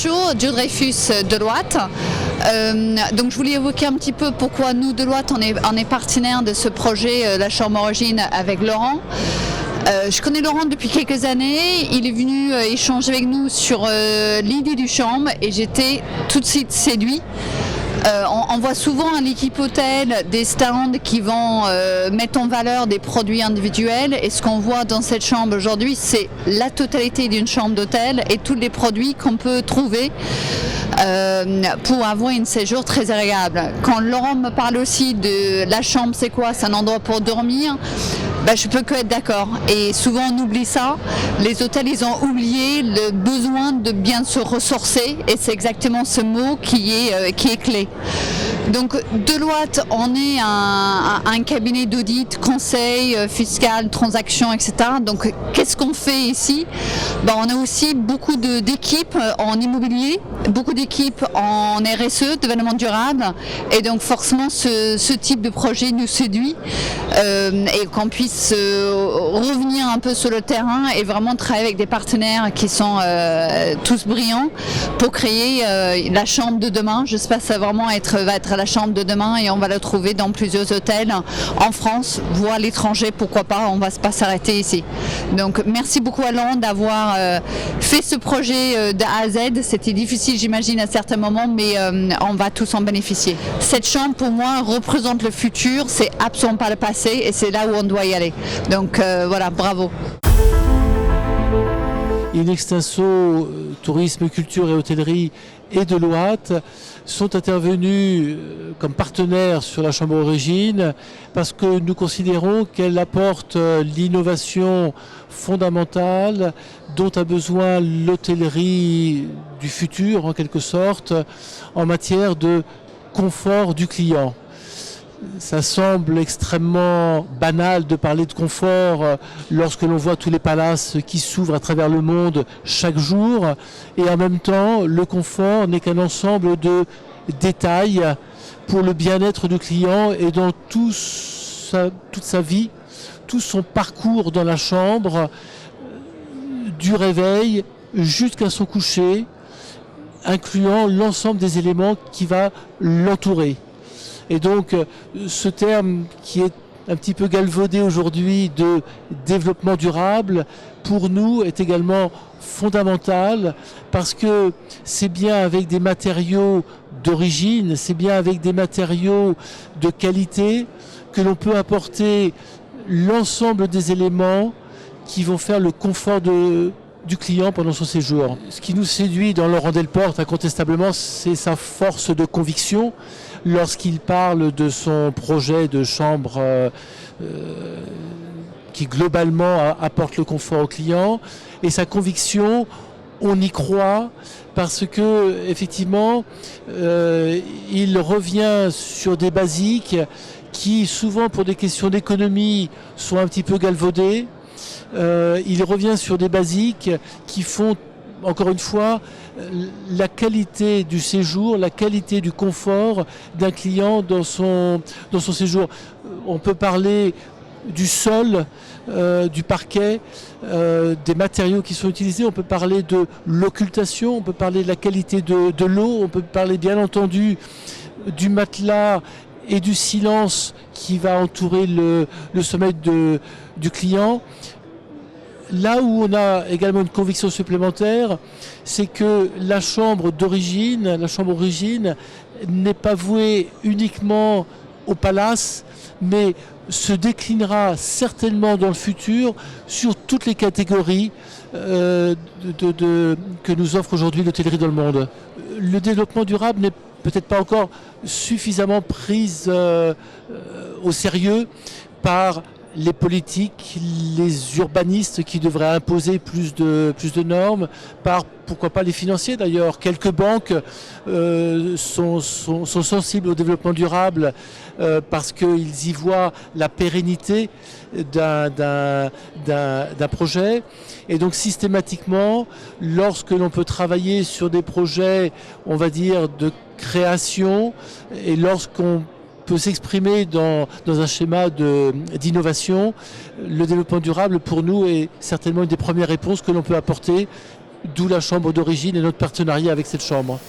Bonjour, Joe Dreyfus, Deloitte. Donc je voulais évoquer un petit peu pourquoi nous, Deloitte, on est partenaire de ce projet La Chambre Origine avec Laurent. Je connais Laurent depuis quelques années, il est venu échanger avec nous sur l'idée du chambre et j'étais tout de suite séduit. On voit souvent à l'équipe hôtel des stands qui vont mettre en valeur des produits individuels et ce qu'on voit dans cette chambre aujourd'hui, c'est la totalité d'une chambre d'hôtel et tous les produits qu'on peut trouver pour avoir un séjour très agréable. Quand Laurent me parle aussi de la chambre, c'est quoi? C'est un endroit pour dormir. Je peux que être d'accord. Et souvent on oublie ça. Les hôtels, ils ont oublié le besoin de bien se ressourcer et c'est exactement ce mot qui est clé. Donc Deloitte, on est un cabinet d'audit, conseil, fiscal, transactions, etc. Donc qu'est-ce qu'on fait ici? On a aussi beaucoup d'équipes en immobilier, beaucoup d'équipes en RSE, développement durable. Et donc forcément ce type de projet nous séduit et qu'on puisse revenir un peu sur le terrain et vraiment travailler avec des partenaires qui sont tous brillants pour créer la chambre de demain. J'espère que ça va être la chambre de demain et on va la trouver dans plusieurs hôtels en France, voire à l'étranger, pourquoi pas, on ne va pas s'arrêter ici. Donc merci beaucoup à Laurent d'avoir fait ce projet de A à Z. C'était difficile j'imagine à certains moments, mais on va tous en bénéficier. Cette chambre pour moi représente le futur, c'est absolument pas le passé et c'est là où on doit y aller. Donc voilà, bravo. Inextinso, Tourisme, Culture et Hôtellerie et Deloitte sont intervenus comme partenaires sur la Chambre Origine parce que nous considérons qu'elle apporte l'innovation fondamentale dont a besoin l'hôtellerie du futur en quelque sorte en matière de confort du client. Ça semble extrêmement banal de parler de confort lorsque l'on voit tous les palaces qui s'ouvrent à travers le monde chaque jour. Et en même temps, le confort n'est qu'un ensemble de détails pour le bien-être du client et dans toute sa vie, tout son parcours dans la chambre, du réveil jusqu'à son coucher, incluant l'ensemble des éléments qui va l'entourer. Et donc ce terme qui est un petit peu galvaudé aujourd'hui de développement durable, pour nous est également fondamental parce que c'est bien avec des matériaux d'origine, c'est bien avec des matériaux de qualité que l'on peut apporter l'ensemble des éléments qui vont faire le confort du client pendant son séjour. Ce qui nous séduit dans Laurent Delporte, incontestablement, c'est sa force de conviction lorsqu'il parle de son projet de chambre qui globalement apporte le confort au client. Et sa conviction, on y croit parce que effectivement, il revient sur des basiques qui souvent pour des questions d'économie sont un petit peu galvaudées. Il revient sur des basiques qui font, encore une fois, la qualité du séjour, la qualité du confort d'un client dans son séjour. On peut parler du sol, du parquet, des matériaux qui sont utilisés, on peut parler de l'occultation, on peut parler de la qualité de l'eau, on peut parler bien entendu du matelas et du silence qui va entourer le sommeil du client. Là où on a également une conviction supplémentaire, c'est que la chambre origine, n'est pas vouée uniquement au palace, mais se déclinera certainement dans le futur sur toutes les catégories que nous offre aujourd'hui l'hôtellerie dans le monde. Le développement durable n'est peut-être pas encore suffisamment pris au sérieux par les politiques, les urbanistes qui devraient imposer plus de normes, par pourquoi pas les financiers d'ailleurs. Quelques banques sont sensibles au développement durable parce qu'ils y voient la pérennité d'un projet. Et donc systématiquement, lorsque l'on peut travailler sur des projets, on va dire, de création, et lorsqu'on peut s'exprimer dans un schéma d'innovation, le développement durable pour nous est certainement une des premières réponses que l'on peut apporter D'où la chambre d'origine et notre partenariat avec cette chambre.